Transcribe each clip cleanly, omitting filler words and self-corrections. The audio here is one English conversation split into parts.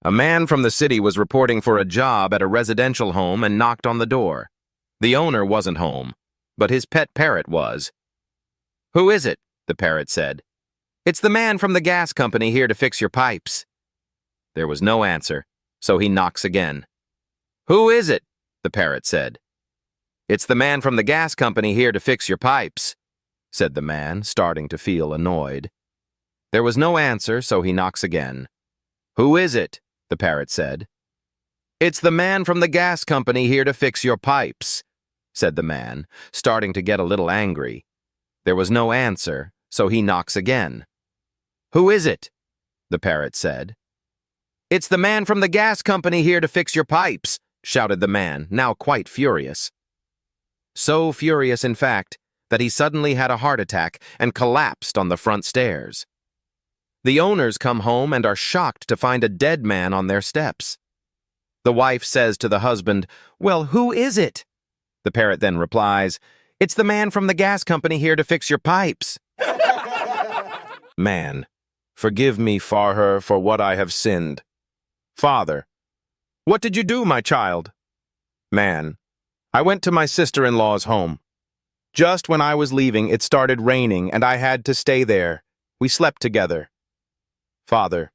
A man from the city was reporting for a job at a residential home and knocked on the door. The owner wasn't home, but his pet parrot was. "Who is it?" the parrot said. "It's the man from the gas company here to fix your pipes." There was no answer, so he knocks again. "Who is it?" the parrot said. "It's the man from the gas company here to fix your pipes," said the man, starting to feel annoyed. There was no answer, so he knocks again. "Who is it?" the parrot said. "It's the man from the gas company here to fix your pipes," said the man, starting to get a little angry. There was no answer, so he knocks again. "Who is it?" the parrot said. "It's the man from the gas company here to fix your pipes," shouted the man, now quite furious. So furious, in fact, that he suddenly had a heart attack and collapsed on the front stairs. The owners come home and are shocked to find a dead man on their steps. The wife says to the husband, "Well, who is it?" The parrot then replies, "It's the man from the gas company here to fix your pipes." Man, forgive me, Farher, for what I have sinned. Father, what did you do, my child? Man, I went to my sister-in-law's home. Just when I was leaving, it started raining and I had to stay there. We slept together. Father,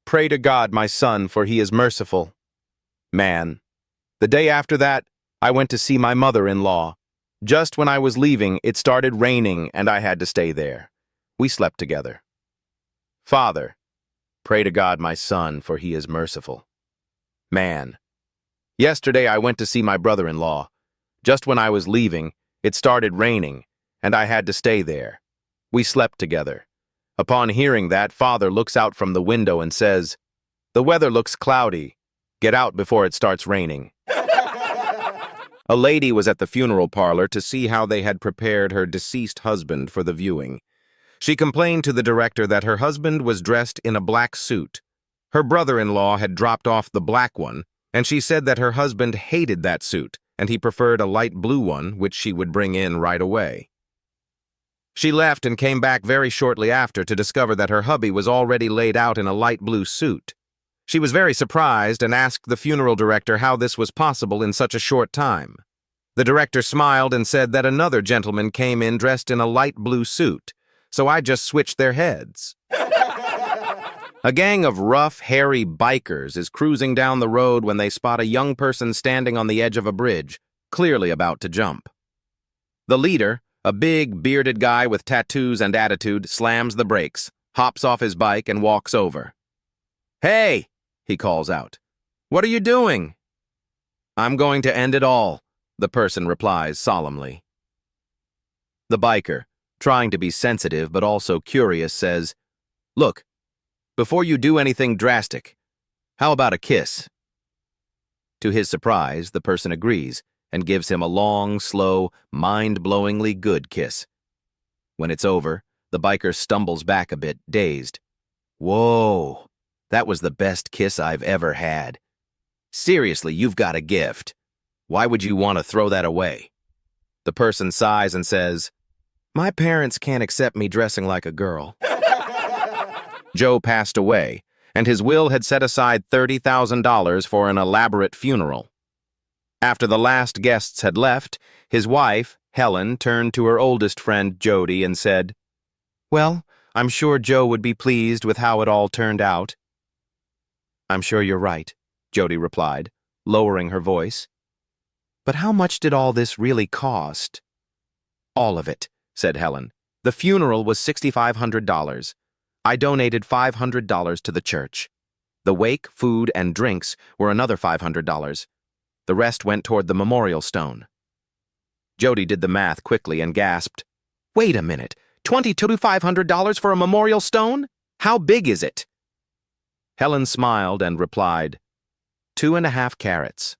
pray to God, my son, for he is merciful. Man, the day after that, I went to see my mother-in-law. Just when I was leaving, it started raining and I had to stay there. We slept together. Father, pray to God, my son, for he is merciful. Man, yesterday I went to see my brother-in-law. Just when I was leaving, it started raining and I had to stay there. We slept together. Upon hearing that, Father looks out from the window and says, "The weather looks cloudy. Get out before it starts raining." A lady was at the funeral parlor to see how they had prepared her deceased husband for the viewing. She complained to the director that her husband was dressed in a black suit. Her brother-in-law had dropped off the black one, and she said that her husband hated that suit, and he preferred a light blue one, which she would bring in right away. She left and came back very shortly after to discover that her hubby was already laid out in a light blue suit. She was very surprised and asked the funeral director how this was possible in such a short time. The director smiled and said that another gentleman came in dressed in a light blue suit, so I just switched their heads. A gang of rough, hairy bikers is cruising down the road when they spot a young person standing on the edge of a bridge, clearly about to jump. The leader, a big, bearded guy with tattoos and attitude, slams the brakes, hops off his bike, and walks over. "Hey!" he calls out. "What are you doing?" "I'm going to end it all," the person replies solemnly. The biker, trying to be sensitive but also curious, says, "Look, before you do anything drastic, how about a kiss?" To his surprise, the person agrees and gives him a long, slow, mind-blowingly good kiss. When it's over, the biker stumbles back a bit, dazed. "Whoa, that was the best kiss I've ever had. Seriously, you've got a gift. Why would you want to throw that away?" The person sighs and says, "My parents can't accept me dressing like a girl." Joe passed away, and his will had set aside $30,000 for an elaborate funeral. After the last guests had left, his wife, Helen, turned to her oldest friend, Jody, and said, "Well, I'm sure Joe would be pleased with how it all turned out." "I'm sure you're right," Jody replied, lowering her voice. "But how much did all this really cost?" "All of it," said Helen. "The funeral was $6,500. I donated $500 to the church. The wake, food, and drinks were another $500. The rest went toward the memorial stone." Jody did the math quickly and gasped, "Wait a minute, $2,500 for a memorial stone? How big is it?" Helen smiled and replied, 2.5 carats.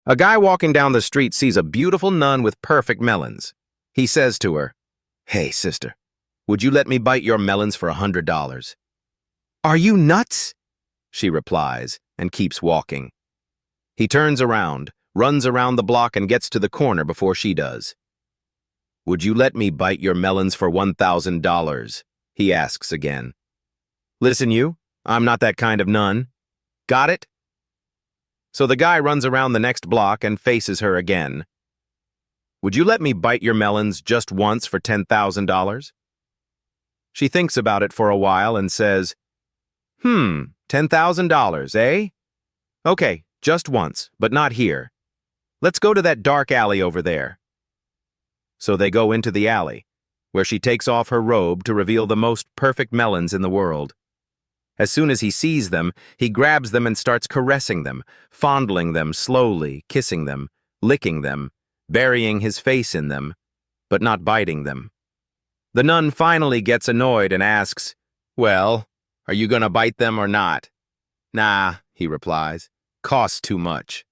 A guy walking down the street sees a beautiful nun with perfect melons. He says to her, "Hey, sister, would you let me bite your melons for $100? "Are you nuts?" she replies and keeps walking. He turns around, runs around the block, and gets to the corner before she does. "Would you let me bite your melons for $1,000? He asks again. "Listen, you, I'm not that kind of nun. Got it? So the guy runs around the next block and faces her again. Would you let me bite your melons just once for $10,000? She thinks about it for a while and says, $10,000, eh? Okay, just once, but not here. Let's go to that dark alley over there. So they go into the alley, where she takes off her robe to reveal the most perfect melons in the world. As soon as he sees them, he grabs them and starts caressing them, fondling them slowly, kissing them, licking them, burying his face in them, but not biting them. The nun finally gets annoyed and asks, "Well, are you gonna bite them or not?" "Nah," he replies. "Costs too much."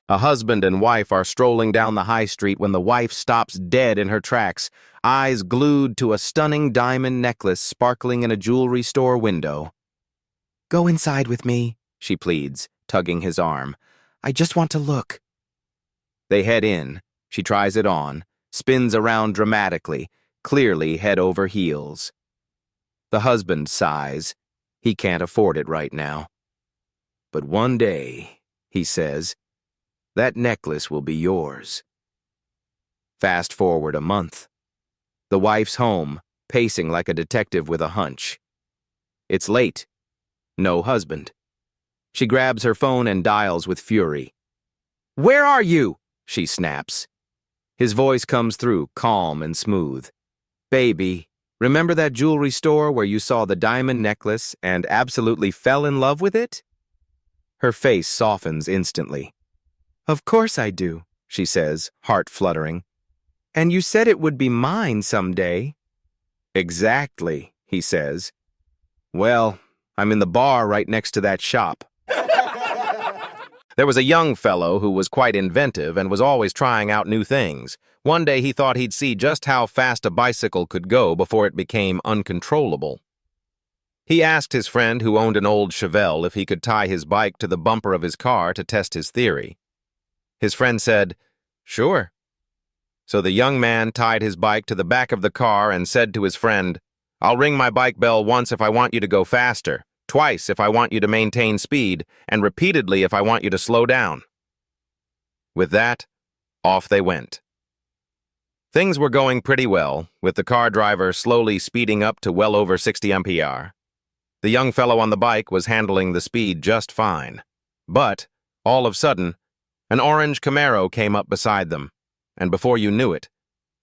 A husband and wife are strolling down the high street when the wife stops dead in her tracks, eyes glued to a stunning diamond necklace sparkling in a jewelry store window. "Go inside with me," she pleads, tugging his arm. "I just want to look." They head in. She tries it on, spins around dramatically, clearly head over heels. The husband sighs. He can't afford it right now. "But one day," he says, "that necklace will be yours." Fast forward a month. The wife's home, pacing like a detective with a hunch. It's late. No husband. She grabs her phone and dials with fury. "Where are you?" she snaps. His voice comes through, calm and smooth. "Baby, remember that jewelry store where you saw the diamond necklace and absolutely fell in love with it?" Her face softens instantly. "Of course I do," she says, heart fluttering. "And you said it would be mine someday." "Exactly," he says. "Well, I'm in the bar right next to that shop." There was a young fellow who was quite inventive and was always trying out new things. One day he thought he'd see just how fast a bicycle could go before it became uncontrollable. He asked his friend who owned an old Chevelle if he could tie his bike to the bumper of his car to test his theory. His friend said, "Sure." So the young man tied his bike to the back of the car and said to his friend, "I'll ring my bike bell once if I want you to go faster, twice if I want you to maintain speed, and repeatedly if I want you to slow down." With that, off they went. Things were going pretty well, with the car driver slowly speeding up to well over 60 mph. The young fellow on the bike was handling the speed just fine. But, all of a sudden, an orange Camaro came up beside them, and before you knew it,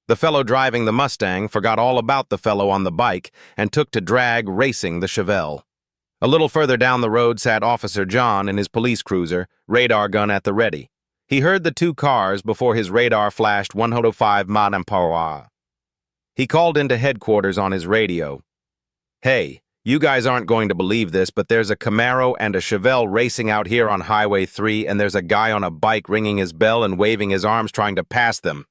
the fellow driving the Mustang forgot all about the fellow on the bike and took to drag racing the Chevelle. A little further down the road sat Officer John in his police cruiser, radar gun at the ready. He heard the two cars before his radar flashed 105 mph. He called into headquarters on his radio. "Hey, you guys aren't going to believe this, but there's a Camaro and a Chevelle racing out here on Highway 3, and there's a guy on a bike ringing his bell and waving his arms trying to pass them."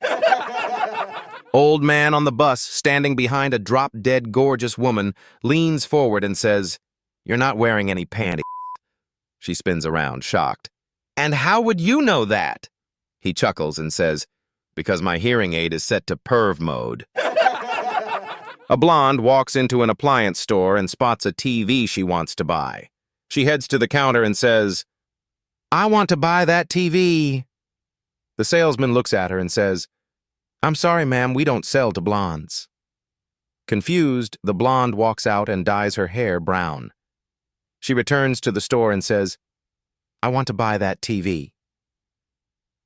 Old man on the bus, standing behind a drop-dead gorgeous woman, leans forward and says, "You're not wearing any panties." She spins around, shocked. "And how would you know that?" He chuckles and says, "Because my hearing aid is set to perv mode." A blonde walks into an appliance store and spots a TV she wants to buy. She heads to the counter and says, "I want to buy that TV." The salesman looks at her and says, "I'm sorry, ma'am, we don't sell to blondes." Confused, the blonde walks out and dyes her hair brown. She returns to the store and says, "I want to buy that TV."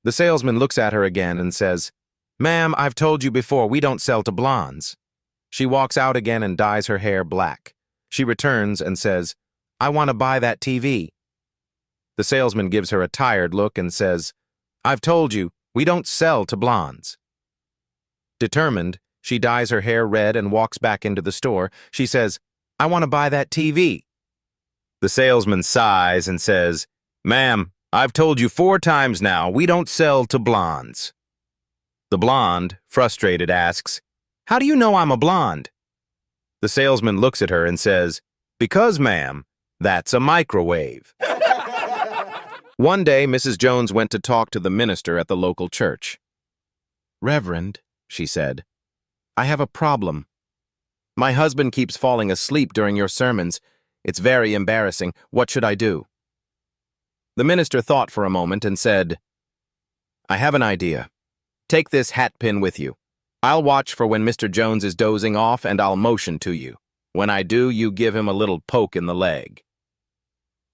The salesman looks at her again and says, "Ma'am, I've told you before, we don't sell to blondes." She walks out again and dyes her hair black. She returns and says, "I want to buy that TV." The salesman gives her a tired look and says, "I've told you, we don't sell to blondes." Determined, she dyes her hair red and walks back into the store. She says, "I want to buy that TV." The salesman sighs and says, "Ma'am, I've told you 4 times now, we don't sell to blondes." The blonde, frustrated, asks, "How do you know I'm a blonde?" The salesman looks at her and says, "Because, ma'am, that's a microwave." One day, Mrs. Jones went to talk to the minister at the local church. "Reverend," she said, "I have a problem." My husband keeps falling asleep during your sermons. It's very embarrassing. What should I do? The minister thought for a moment and said, I have an idea. Take this hat pin with you. I'll watch for when Mr. Jones is dozing off and I'll motion to you. When I do, you give him a little poke in the leg.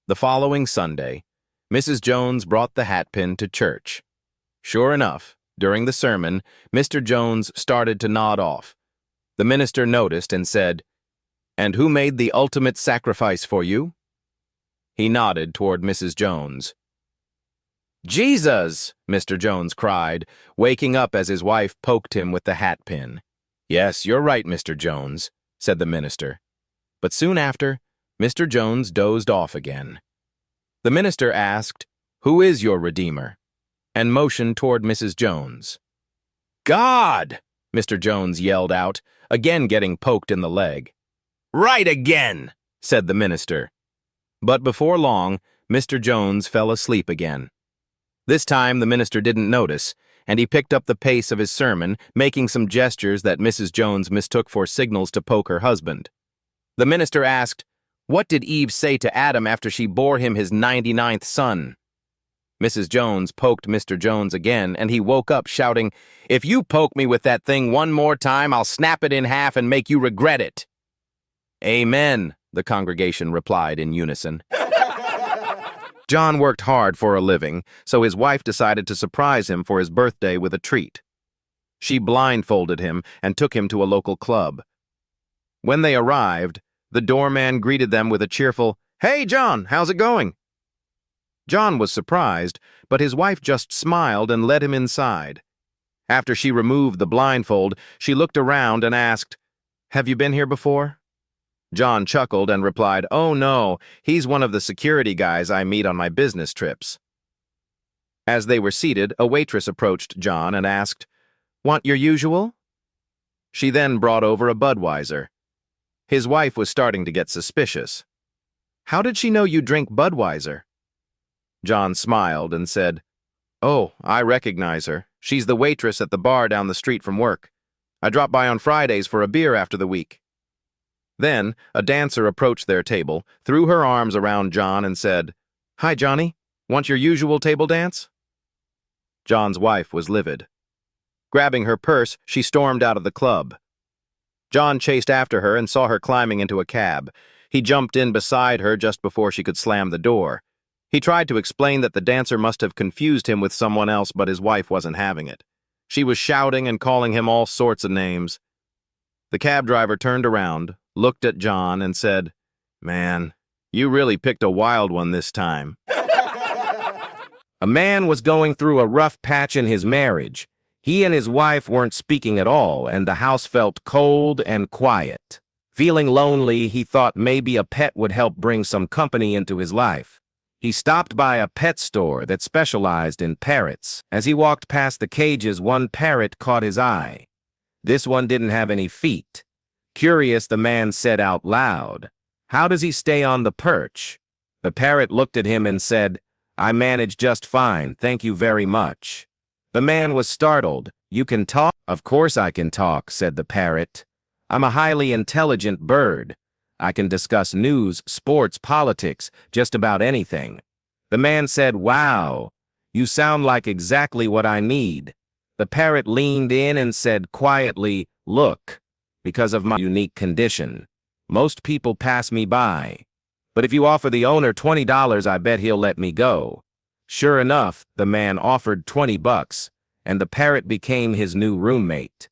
The following Sunday, Mrs. Jones brought the hat pin to church. Sure enough, during the sermon, Mr. Jones started to nod off. The minister noticed and said, And who made the ultimate sacrifice for you? He nodded toward Mrs. Jones. Jesus! Mr. Jones cried, waking up as his wife poked him with the hat pin. Yes, you're right, Mr. Jones, said the minister. But soon after, Mr. Jones dozed off again. The minister asked, Who is your Redeemer? And motioned toward Mrs. Jones. God! Mr. Jones yelled out, again getting poked in the leg. Right again, said the minister. But before long, Mr. Jones fell asleep again. This time the minister didn't notice, and he picked up the pace of his sermon, making some gestures that Mrs. Jones mistook for signals to poke her husband. The minister asked, What did Eve say to Adam after she bore him his 99th son? Mrs. Jones poked Mr. Jones again, and he woke up shouting, If you poke me with that thing one more time, I'll snap it in half and make you regret it. Amen, the congregation replied in unison. John worked hard for a living, so his wife decided to surprise him for his birthday with a treat. She blindfolded him and took him to a local club. When they arrived, the doorman greeted them with a cheerful, Hey, John, how's it going? John was surprised, but his wife just smiled and led him inside. After she removed the blindfold, she looked around and asked, Have you been here before? John chuckled and replied, Oh no, he's one of the security guys I meet on my business trips. As they were seated, a waitress approached John and asked, Want your usual? She then brought over a Budweiser. His wife was starting to get suspicious. How did she know you drink Budweiser? John smiled and said, Oh, I recognize her. She's the waitress at the bar down the street from work. I drop by on Fridays for a beer after the week. Then, a dancer approached their table, threw her arms around John and said, Hi, Johnny. Want your usual table dance? John's wife was livid. Grabbing her purse, she stormed out of the club. John chased after her and saw her climbing into a cab. He jumped in beside her just before she could slam the door. He tried to explain that the dancer must have confused him with someone else, but his wife wasn't having it. She was shouting and calling him all sorts of names. The cab driver turned around, looked at John, and said, Man, you really picked a wild one this time. A man was going through a rough patch in his marriage. He and his wife weren't speaking at all, and the house felt cold and quiet. Feeling lonely, he thought maybe a pet would help bring some company into his life. He stopped by a pet store that specialized in parrots. As he walked past the cages, one parrot caught his eye. This one didn't have any feet. Curious, the man said out loud, How does he stay on the perch? The parrot looked at him and said, I manage just fine, thank you very much. The man was startled. You can talk? Of course I can talk, said the parrot. I'm a highly intelligent bird. I can discuss news, sports, politics, just about anything. The man said, Wow, you sound like exactly what I need. The parrot leaned in and said quietly, Look, because of my unique condition, most people pass me by. But if you offer the owner $20, I bet he'll let me go. Sure enough, the man offered $20, and the parrot became his new roommate.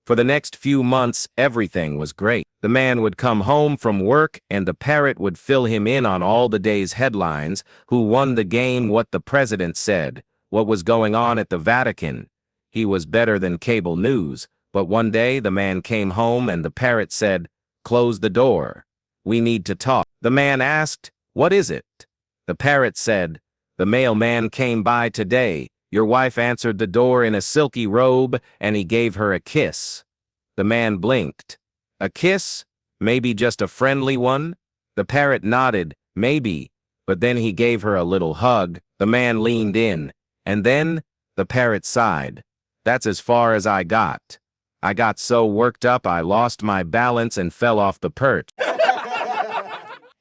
For the next few months, everything was great. The man would come home from work, and the parrot would fill him in on all the day's headlines, who won the game, what the president said, what was going on at the Vatican. He was better than cable news, but one day the man came home and the parrot said, Close the door. We need to talk. The man asked, What is it? The parrot said, The mailman came by today. Your wife answered the door in a silky robe, and he gave her a kiss. The man blinked. A kiss? Maybe just a friendly one? The parrot nodded, maybe, but then he gave her a little hug. The man leaned in, and then the parrot sighed. That's as far as I got. I got so worked up I lost my balance and fell off the perch.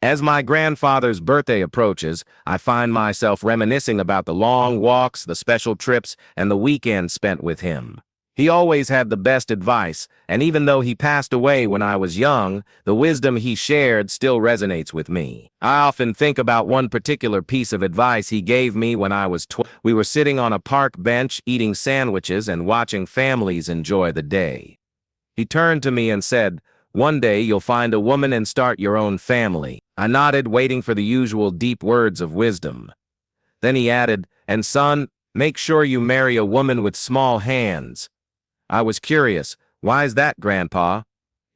As my grandfather's birthday approaches, I find myself reminiscing about the long walks, the special trips, and the weekends spent with him. He always had the best advice, and even though he passed away when I was young, the wisdom he shared still resonates with me. I often think about one particular piece of advice he gave me when I was 12. We were sitting on a park bench eating sandwiches and watching families enjoy the day. He turned to me and said, "One day you'll find a woman and start your own family." I nodded, waiting for the usual deep words of wisdom. Then he added, "And son, make sure you marry a woman with small hands." I was curious. "Why is that, Grandpa?"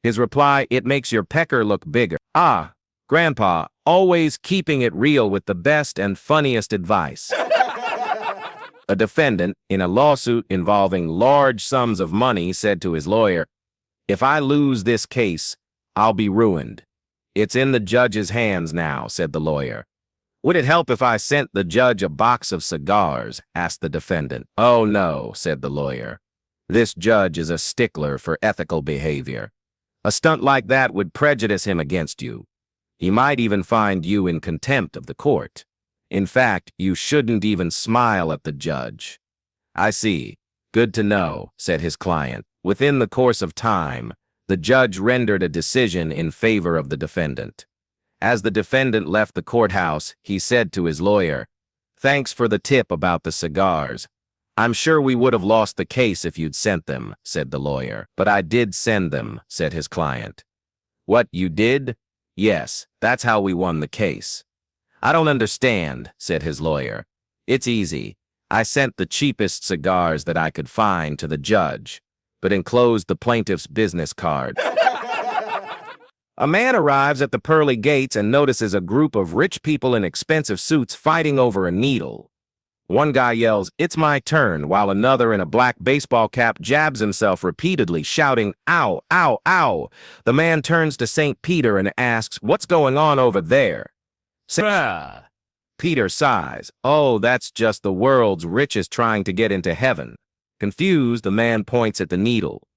His reply, "It makes your pecker look bigger." Ah, Grandpa, always keeping it real with the best and funniest advice. A defendant in a lawsuit involving large sums of money said to his lawyer, "If I lose this case, I'll be ruined." "It's in the judge's hands now," said the lawyer. "Would it help if I sent the judge a box of cigars?" asked the defendant. "Oh no," said the lawyer. "This judge is a stickler for ethical behavior. A stunt like that would prejudice him against you. He might even find you in contempt of the court. In fact, you shouldn't even smile at the judge." "I see. Good to know," said his client. Within the course of time, the judge rendered a decision in favor of the defendant. As the defendant left the courthouse, he said to his lawyer, "Thanks for the tip about the cigars. I'm sure we would have lost the case if you'd sent them," said the lawyer. "But I did send them," said his client. "What, you did?" "Yes, that's how we won the case." "I don't understand," said his lawyer. "It's easy. I sent the cheapest cigars that I could find to the judge, but enclosed the plaintiff's business card." A man arrives at the pearly gates and notices a group of rich people in expensive suits fighting over a needle. One guy yells, "It's my turn," while another in a black baseball cap jabs himself repeatedly, shouting, "Ow, ow, ow." The man turns to St. Peter and asks, "What's going on over there?" Peter sighs. "Oh, that's just the world's richest trying to get into heaven." Confused, the man points at the needle.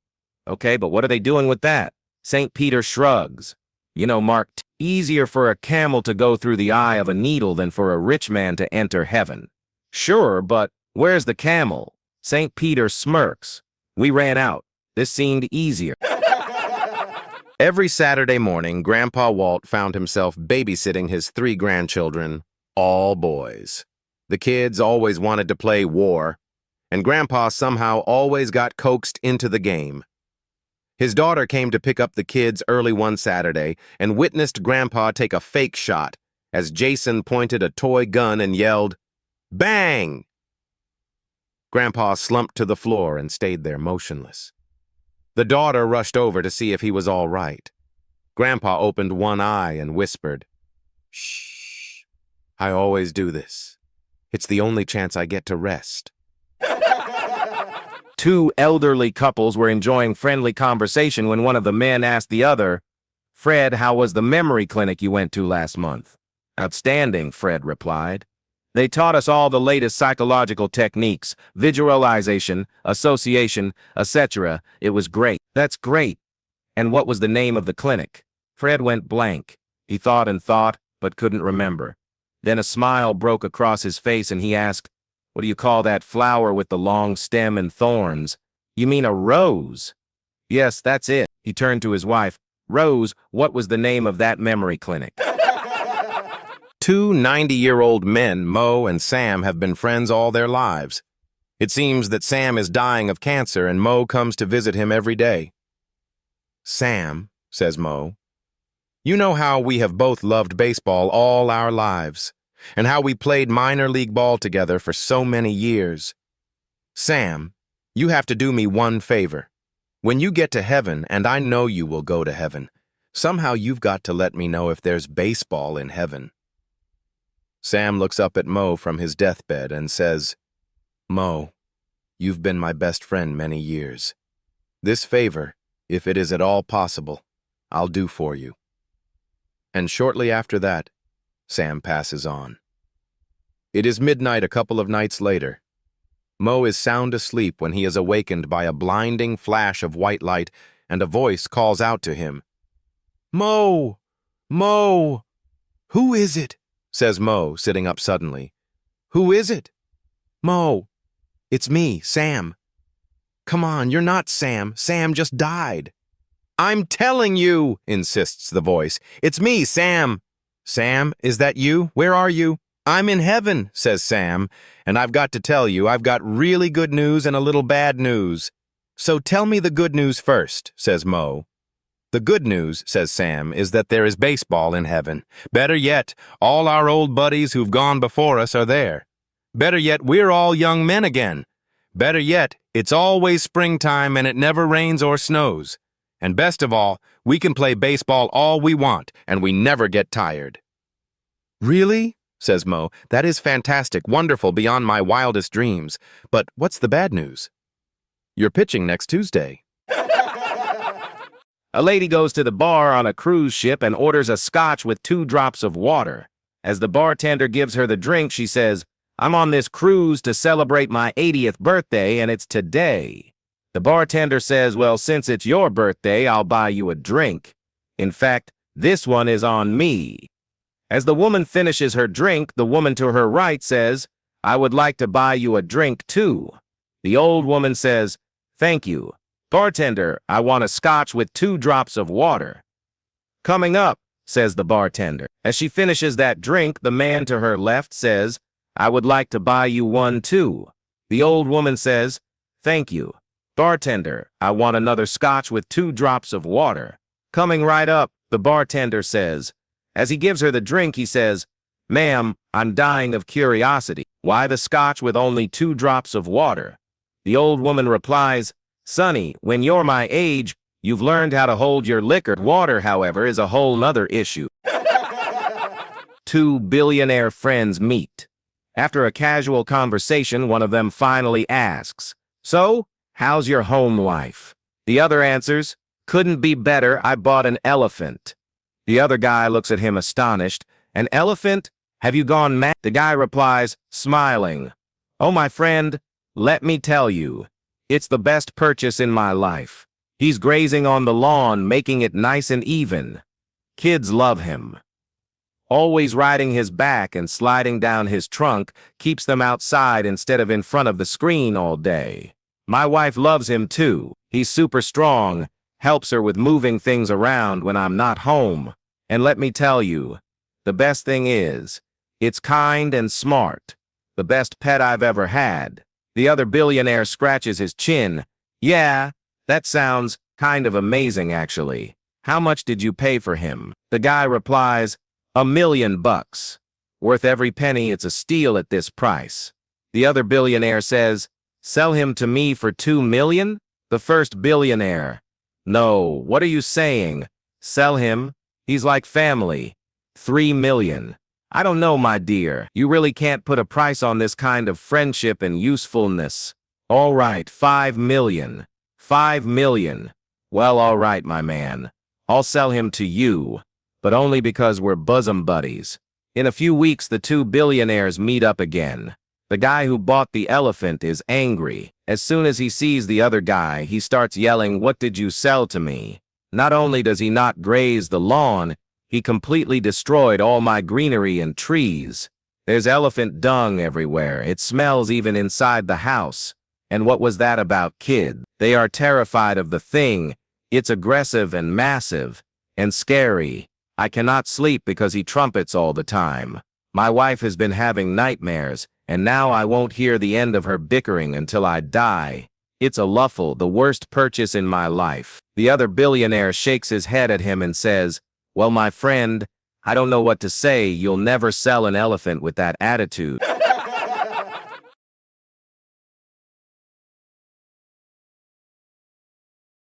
"Okay, but what are they doing with that?" St. Peter shrugs. "You know, Mark, easier for a camel to go through the eye of a needle than for a rich man to enter heaven." "Sure, but where's the camel?" St. Peter smirks. "We ran out. This seemed easier." Every Saturday morning, Grandpa Walt found himself babysitting his 3 grandchildren, all boys. The kids always wanted to play war, and Grandpa somehow always got coaxed into the game. His daughter came to pick up the kids early one Saturday and witnessed Grandpa take a fake shot as Jason pointed a toy gun and yelled, "Bang!" Grandpa slumped to the floor and stayed there motionless. The daughter rushed over to see if he was all right. Grandpa opened one eye and whispered, "Shh, I always do this. It's the only chance I get to rest." 2 elderly couples were enjoying friendly conversation when one of the men asked the other, "Fred, how was the memory clinic you went to last month?" "Outstanding," Fred replied. "They taught us all the latest psychological techniques, visualization, association, etc. It was great." "That's great. And what was the name of the clinic?" Fred went blank. He thought and thought, but couldn't remember. Then a smile broke across his face and he asked, "What do you call that flower with the long stem and thorns?" "You mean a rose?" "Yes, that's it." He turned to his wife. "Rose, what was the name of that memory clinic?" 2 90-year-old men, Mo and Sam, have been friends all their lives. It seems that Sam is dying of cancer and Mo comes to visit him every day. "Sam," says Mo, "you know how we have both loved baseball all our lives, and how we played minor league ball together for so many years. Sam, you have to do me one favor. When you get to heaven, and I know you will go to heaven, somehow you've got to let me know if there's baseball in heaven." Sam looks up at Mo from his deathbed and says, "Mo, you've been my best friend many years. This favor, if it is at all possible, I'll do for you." And shortly after that, Sam passes on. It is midnight a couple of nights later. Mo is sound asleep when he is awakened by a blinding flash of white light, and a voice calls out to him. Mo! Mo! Who is it? Says Mo, sitting up suddenly. Who is it? Mo! It's me, Sam. Come on, you're not Sam. Sam just died. I'm telling you, insists the voice. It's me, Sam. Sam, is that you? Where are you? I'm in heaven, says Sam, and I've got to tell you, I've got really good news and a little bad news. So tell me the good news first, says Mo. The good news, says Sam, is that there is baseball in heaven. Better yet, all our old buddies who've gone before us are there. Better yet, we're all young men again. Better yet, it's always springtime and it never rains or snows. And best of all, we can play baseball all we want and we never get tired. Really? Says Mo. That is fantastic, wonderful, beyond my wildest dreams. But what's the bad news? You're pitching next Tuesday. A lady goes to the bar on a cruise ship and orders a scotch with 2 drops of water. As the bartender gives her the drink, she says, I'm on this cruise to celebrate my 80th birthday, and it's today. The bartender says, well, since it's your birthday, I'll buy you a drink. In fact, this one is on me. As the woman finishes her drink, the woman to her right says, I would like to buy you a drink too. The old woman says, thank you. Bartender, I want a scotch with 2 drops of water. Coming up, says the bartender. As she finishes that drink, the man to her left says, I would like to buy you one too. The old woman says, thank you. Bartender, I want another scotch with 2 drops of water. Coming right up, the bartender says, as he gives her the drink, he says, ma'am, I'm dying of curiosity. Why the scotch with only 2 drops of water? The old woman replies, Sonny, when you're my age, you've learned how to hold your liquor. Water, however, is a whole nother issue. 2 billionaire friends meet. After a casual conversation, one of them finally asks, so, how's your home life? The other answers, couldn't be better, I bought an elephant. The other guy looks at him astonished. An elephant? Have you gone mad? The guy replies, smiling, oh, my friend, let me tell you, it's the best purchase in my life. He's grazing on the lawn, making it nice and even. Kids love him. Always riding his back and sliding down his trunk keeps them outside instead of in front of the screen all day. My wife loves him too. He's super strong, helps her with moving things around when I'm not home. And let me tell you, the best thing is, it's kind and smart. The best pet I've ever had. The other billionaire scratches his chin. Yeah, that sounds kind of amazing actually. How much did you pay for him? The guy replies, $1 million. Worth every penny, it's a steal at this price. The other billionaire says, sell him to me for $2 million? The first billionaire. No, what are you saying? Sell him? He's like family. $3 million. I don't know, my dear. You really can't put a price on this kind of friendship and usefulness. All right, $5 million. $5 million. Well, all right, my man. I'll sell him to you, but only because we're bosom buddies. In a few weeks, the 2 billionaires meet up again. The guy who bought the elephant is angry. As soon as he sees the other guy, he starts yelling, what did you sell to me? Not only does he not graze the lawn, he completely destroyed all my greenery and trees. There's elephant dung everywhere. It smells even inside the house. And what was that about, kid? They are terrified of the thing. It's aggressive and massive and scary. I cannot sleep because he trumpets all the time. My wife has been having nightmares, and now I won't hear the end of her bickering until I die. It's a luffle, the worst purchase in my life. The other billionaire shakes his head at him and says, well, my friend, I don't know what to say. You'll never sell an elephant with that attitude.